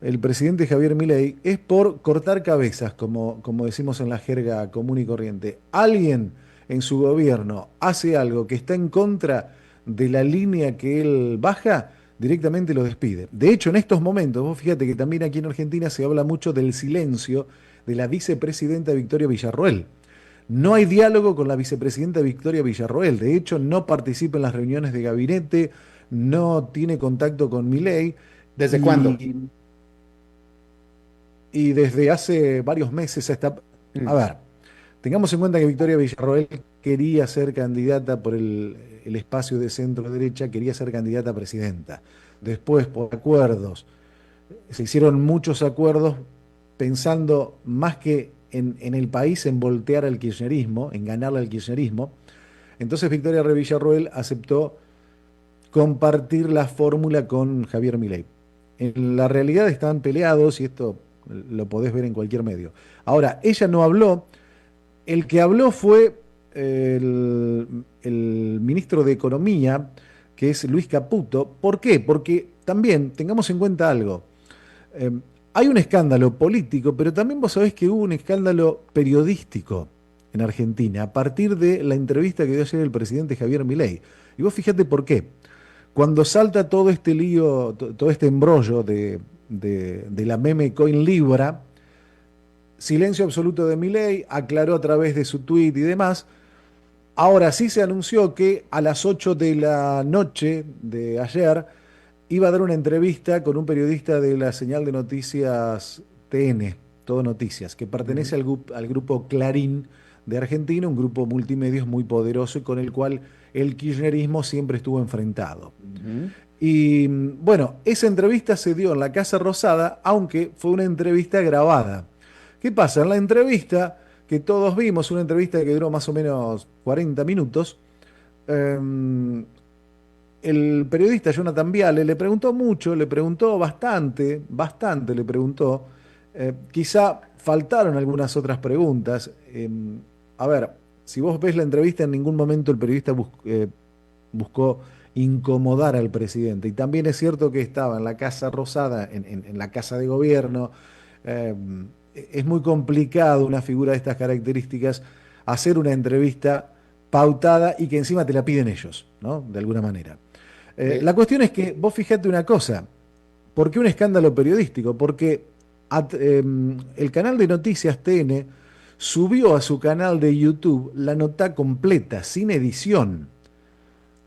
el presidente Javier Milei es por cortar cabezas, como decimos en la jerga común y corriente. Alguien en su gobierno hace algo que está en contra de la línea que él baja, directamente lo despide. De hecho, en estos momentos, vos fíjate que también aquí en Argentina se habla mucho del silencio de la vicepresidenta Victoria Villarroel. No hay diálogo con la vicepresidenta Victoria Villarroel. De hecho, no participa en las reuniones de gabinete, no tiene contacto con Milei
¿Desde cuándo?
y, y desde hace varios meses está. A
Mm.
ver, tengamos en cuenta que Victoria Villarroel quería ser candidata por el espacio de centro derecha, quería ser candidata a presidenta. Después, por acuerdos, se hicieron muchos acuerdos pensando más que en el país en voltear al kirchnerismo, en ganarle al kirchnerismo. Entonces Victoria Villarroel aceptó compartir la fórmula con Javier Milei. En la realidad estaban peleados y esto lo podés ver en cualquier medio. Ahora, ella no habló, el que habló fue el ministro de Economía, que es Luis Caputo. ¿Por qué? Porque también tengamos en cuenta algo. Eh, Hay un escándalo político, pero también vos sabés que hubo un escándalo periodístico en Argentina a partir de la entrevista que dio ayer el presidente Javier Milei. Y vos fíjate por qué. Cuando salta todo este lío, todo este embrollo de la meme coin Libra, silencio absoluto de Milei, aclaró a través de su tweet y demás. Ahora sí se anunció que a las 8 de la noche de ayer iba a dar una entrevista con un periodista de la señal de noticias TN, Todo Noticias, que pertenece al grupo Clarín de Argentina, un grupo multimedios muy poderoso y con el cual el kirchnerismo siempre estuvo enfrentado. Y bueno, esa entrevista se dio en la Casa Rosada, aunque fue una entrevista grabada. ¿Qué pasa? En la entrevista que todos vimos, una entrevista que duró más o menos 40 minutos, el periodista Jonathan Viale le preguntó mucho, le preguntó bastante le preguntó. Quizá faltaron algunas otras preguntas. A ver, si vos ves la entrevista, en ningún momento el periodista buscó incomodar al presidente. Y también es cierto que estaba en la Casa Rosada, en la Casa de Gobierno. Es muy complicado una figura de estas características hacer una entrevista pautada y que encima te la piden ellos, ¿no? De alguna manera. La cuestión es que vos fijate una cosa. ¿Por qué un escándalo periodístico? Porque el canal de noticias TN subió a su canal de YouTube la nota completa, sin edición.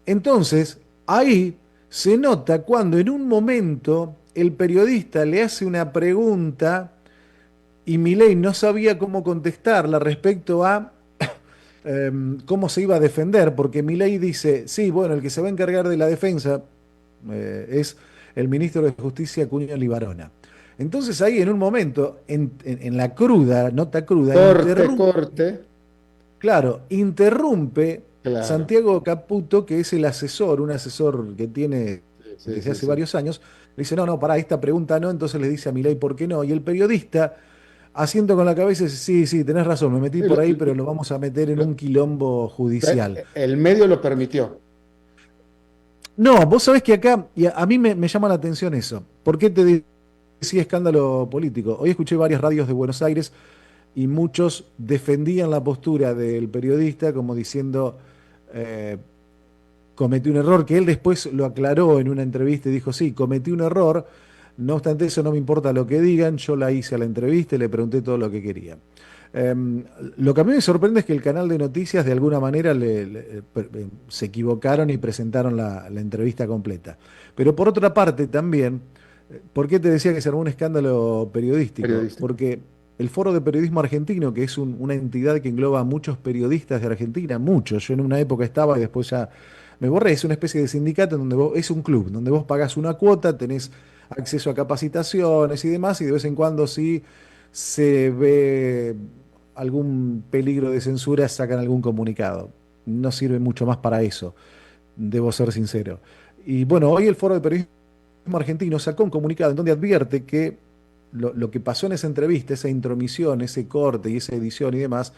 Entonces, ahí se nota cuando en un momento el periodista le hace una pregunta y Milei no sabía cómo contestarla respecto a cómo se iba a defender, porque Milei dice, sí, bueno, el que se va a encargar de la defensa es el ministro de Justicia, Cuño Libarona. Entonces ahí en un momento, en la cruda, nota cruda,
Corte.
claro, interrumpe
Claro.
Santiago Caputo, que es el asesor, un asesor que tiene desde hace varios años, le dice, no, pará, esta pregunta no, entonces le dice a Milei, ¿por qué no? Y el periodista, asiento con la cabeza, dice, sí, tenés razón, me metí por ahí, pero lo vamos a meter en un quilombo judicial.
El medio lo permitió.
No, vos sabés que acá, y a mí me llama la atención eso. ¿Por qué te decía escándalo político? Hoy escuché varias radios de Buenos Aires y muchos defendían la postura del periodista como diciendo, cometí un error, que él después lo aclaró en una entrevista y dijo, sí, cometí un error, no obstante eso no me importa lo que digan, yo la hice a la entrevista y le pregunté todo lo que quería. Lo que a mí me sorprende es que el canal de noticias de alguna manera se equivocaron y presentaron la entrevista completa. Pero por otra parte también, ¿por qué te decía que se armó un escándalo periodístico? Porque el Foro de Periodismo Argentino, que es una entidad que engloba a muchos periodistas de Argentina, muchos, yo en una época estaba y después ya me borré, es una especie de sindicato donde es un club, donde vos pagás una cuota, tenés acceso a capacitaciones y demás, y de vez en cuando sí se ve algún peligro de censura, sacan algún comunicado. No sirve mucho más para eso, debo ser sincero. Y bueno, hoy el Foro de Periodismo Argentino sacó un comunicado en donde advierte que lo que pasó en esa entrevista, esa intromisión, ese corte y esa edición y demás,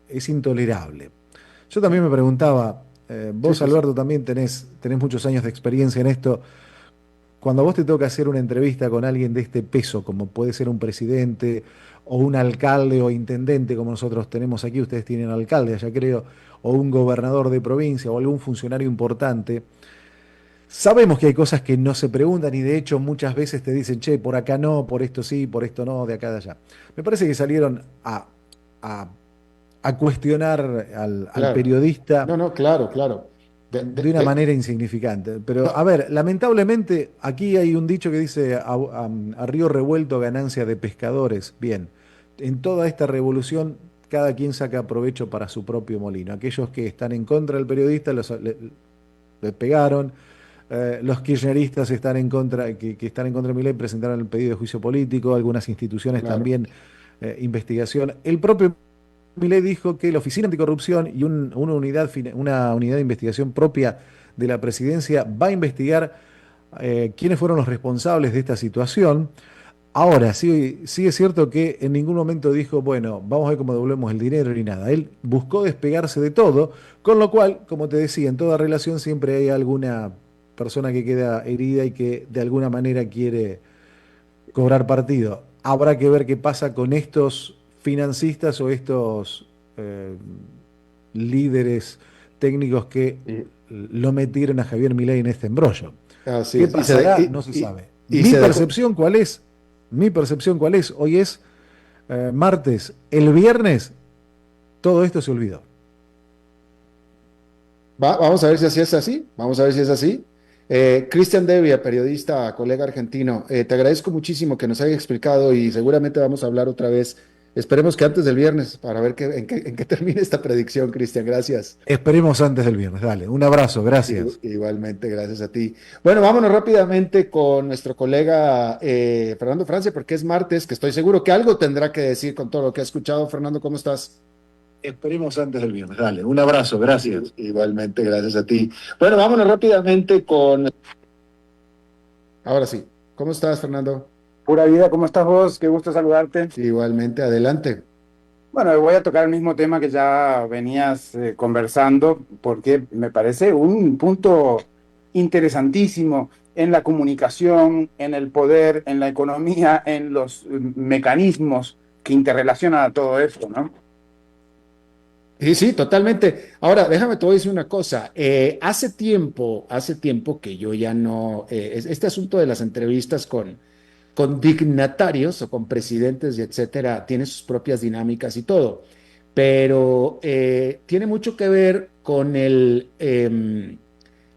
es intolerable. Yo también me preguntaba, vos Alberto también tenés muchos años de experiencia en esto, cuando a vos te toca hacer una entrevista con alguien de este peso, como puede ser un presidente o un alcalde o intendente como nosotros tenemos aquí, ustedes tienen alcalde allá creo, o un gobernador de provincia o algún funcionario importante, sabemos que hay cosas que no se preguntan y de hecho muchas veces te dicen, che, por acá no, por esto sí, por esto no, de acá de allá. Me parece que salieron a cuestionar al periodista.
No, claro.
De una manera insignificante. Pero, a ver, lamentablemente, aquí hay un dicho que dice a río revuelto ganancia de pescadores. Bien, en toda esta revolución, cada quien saca provecho para su propio molino. Aquellos que están en contra del periodista le pegaron. Los kirchneristas están en contra, que están en contra de Milei presentaron el pedido de juicio político. Algunas instituciones también investigación. El propio Milei dijo que la Oficina Anticorrupción y una unidad de investigación propia de la presidencia va a investigar quiénes fueron los responsables de esta situación. Ahora, sí es cierto que en ningún momento dijo, bueno, vamos a ver cómo devolvemos el dinero ni nada. Él buscó despegarse de todo, con lo cual, como te decía, en toda relación siempre hay alguna persona que queda herida y que de alguna manera quiere cobrar partido. Habrá que ver qué pasa con estos financistas o estos eh, líderes técnicos que
Y-
lo metieron a Javier Milei en este embrollo.
Así
¿Qué
es.
pasará? No se sabe.
Y
Mi
se dejó.
percepción, ¿cuál es? Mi percepción, ¿cuál es? Hoy es martes. El viernes todo esto se olvidó.
Vamos a ver si así es así. Vamos a ver si es así. Cristian Devia, periodista, colega argentino, te agradezco muchísimo que nos haya explicado y seguramente vamos a hablar otra vez. Esperemos que antes del viernes para ver en qué termina esta predicción, Cristian. Gracias.
Esperemos antes del viernes. Dale, un abrazo, gracias.
Igualmente, gracias a ti. Bueno, vámonos rápidamente con nuestro colega Fernando Francia, porque es martes, que estoy seguro que algo tendrá que decir con todo lo que ha escuchado. Fernando, ¿cómo estás?
Esperemos antes del viernes. Dale, un abrazo, gracias.
Igualmente, gracias a ti. Bueno, vámonos rápidamente con... Ahora sí, ¿cómo estás, Fernando?
Pura vida, ¿cómo estás vos? Qué gusto saludarte.
Igualmente, adelante.
Bueno, voy a tocar el mismo tema que ya venías conversando, porque me parece un punto interesantísimo en la comunicación, en el poder, en la economía, en los mecanismos que interrelacionan a todo esto, ¿no?
Sí, sí, totalmente. Ahora, déjame te voy a decir una cosa. Hace tiempo que yo ya no, este asunto de las entrevistas con dignatarios o con presidentes y etcétera, tiene sus propias dinámicas y todo, pero tiene mucho que ver con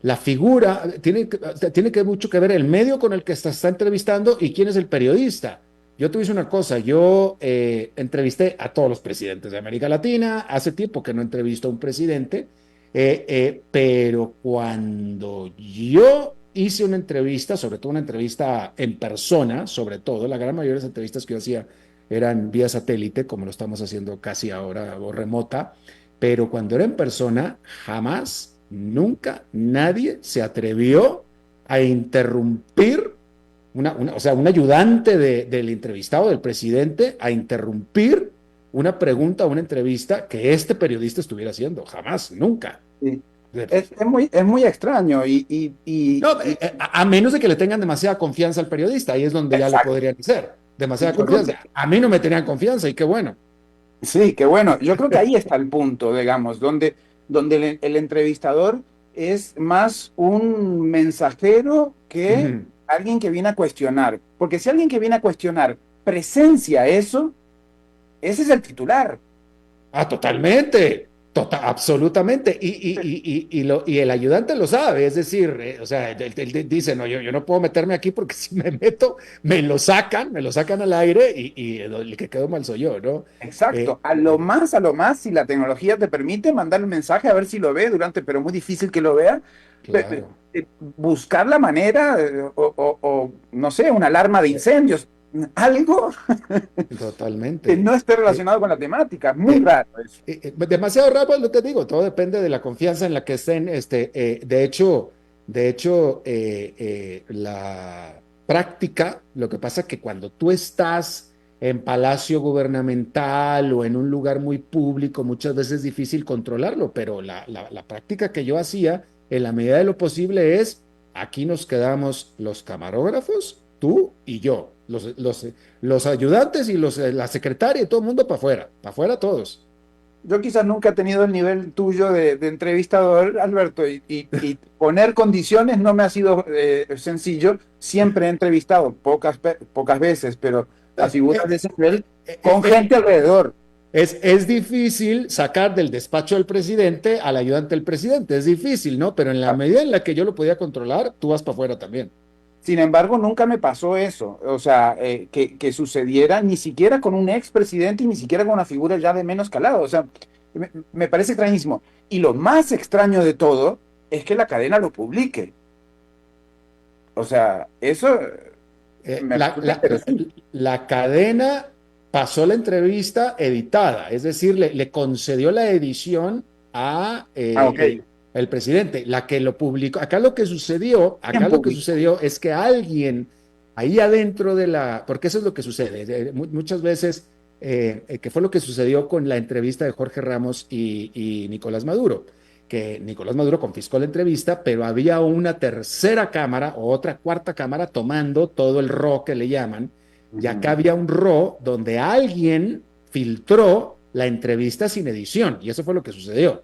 la figura, tiene que mucho que ver el medio con el que se está entrevistando y quién es el periodista. Yo te voy a decir una cosa, yo entrevisté a todos los presidentes de América Latina, hace tiempo que no entrevisto a un presidente, pero cuando yo hice una entrevista, sobre todo una entrevista en persona, sobre todo, la gran mayoría de las entrevistas que yo hacía eran vía satélite, como lo estamos haciendo casi ahora, o remota, pero cuando era en persona, jamás, nunca, nadie se atrevió a interrumpir o sea, un ayudante del entrevistado, del presidente, a interrumpir una pregunta o una entrevista que este periodista estuviera haciendo. Jamás, nunca.
Sí. Es muy extraño
No, a menos de que le tengan demasiada confianza al periodista, ahí es donde ya lo
Exacto.
podrían hacer. Demasiada
Yo creo
confianza. A mí no me tenían confianza y qué bueno.
Sí, qué bueno. Yo creo que ahí está el punto, digamos, donde el entrevistador es más un mensajero que alguien que viene a cuestionar. Porque si alguien que viene a cuestionar presencia eso, ese es el titular.
Ah, totalmente. Absolutamente. Y el ayudante lo sabe, es decir, o sea, él dice, no, yo no puedo meterme aquí porque si me meto, me lo sacan al aire y el que quedó mal soy yo, ¿no?
Exacto. A lo más, si la tecnología te permite mandar un mensaje a ver si lo ve pero muy difícil que lo vea.
Claro.
Buscar la manera, o no sé, una alarma de incendios, algo
Totalmente.
que no esté relacionado con la temática. Muy raro eso.
Demasiado raro, lo te digo, todo depende de la confianza en la que estén. De hecho, la práctica, lo que pasa es que cuando tú estás en palacio gubernamental o en un lugar muy público, muchas veces es difícil controlarlo, pero la práctica que yo hacía, en la medida de lo posible, es aquí nos quedamos los camarógrafos, tú y yo, los ayudantes y la secretaria y todo el mundo para afuera todos.
Yo quizás nunca he tenido el nivel tuyo de entrevistador, Alberto, y poner condiciones no me ha sido sencillo. Siempre he entrevistado, pocas veces, pero a figuras de ese nivel, con gente alrededor.
Es difícil sacar del despacho del presidente al ayudante del presidente, es difícil, ¿no? Pero en la medida en la que yo lo podía controlar, tú vas para afuera también.
Sin embargo, nunca me pasó eso, o sea, que sucediera ni siquiera con un expresidente y ni siquiera con una figura ya de menos calado. O sea, me parece extrañísimo. Y lo más extraño de todo es que la cadena lo publique. O sea, eso
Eh,
me
la,
resulta
la-
interesante.
la cadena pasó la entrevista editada, es decir, le concedió la edición a
Ok.
el presidente, la que lo publicó. Acá lo que sucedió,
¿Quién publicó?
es que alguien ahí adentro de porque eso es lo que sucede, muchas veces, que fue lo que sucedió con la entrevista de Jorge Ramos y Nicolás Maduro, que Nicolás Maduro confiscó la entrevista, pero había una tercera cámara o otra cuarta cámara tomando todo el RAW que le llaman, y acá había un RAW donde alguien filtró la entrevista sin edición, y eso fue lo que sucedió.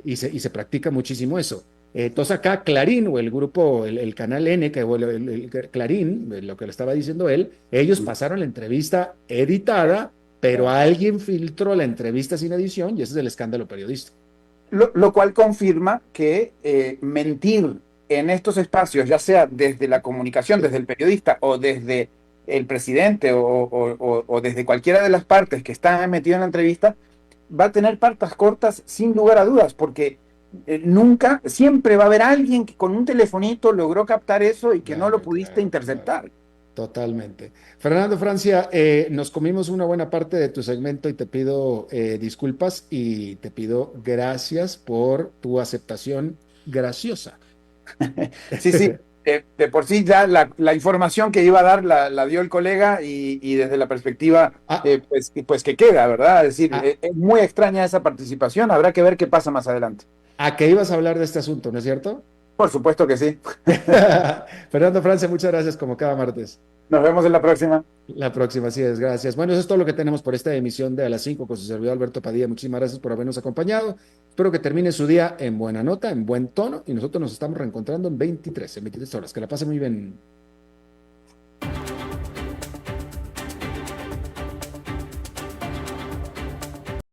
Y se practica muchísimo eso. Entonces acá Clarín o el grupo, el canal N, el Clarín, lo que le estaba diciendo él, ellos pasaron la entrevista editada, pero alguien filtró la entrevista sin edición y ese es el escándalo periodístico.
Lo cual confirma que mentir en estos espacios, ya sea desde la comunicación, desde el periodista o desde el presidente o desde cualquiera de las partes que están metidas en la entrevista, va a tener patas cortas sin lugar a dudas, porque nunca, siempre va a haber alguien que con un telefonito logró captar eso y que no lo pudiste interceptar.
Totalmente. Fernando Francia, nos comimos una buena parte de tu segmento y te pido disculpas y te pido gracias por tu aceptación graciosa.
Sí, de por sí ya la información que iba a dar la dio el colega y desde la perspectiva pues que queda, ¿verdad? Es decir, es muy extraña esa participación, habrá que ver qué pasa más adelante.
¿A qué ibas a hablar de este asunto, no es cierto?
Por supuesto que sí.
Fernando Francia, muchas gracias como cada martes.
Nos vemos en la próxima.
La próxima, sí es, gracias. Bueno, eso es todo lo que tenemos por esta emisión de A las 5 con su servidor Alberto Padilla. Muchísimas gracias por habernos acompañado. Espero que termine su día en buena nota, en buen tono, y nosotros nos estamos reencontrando en 23 horas. Que la pase muy bien.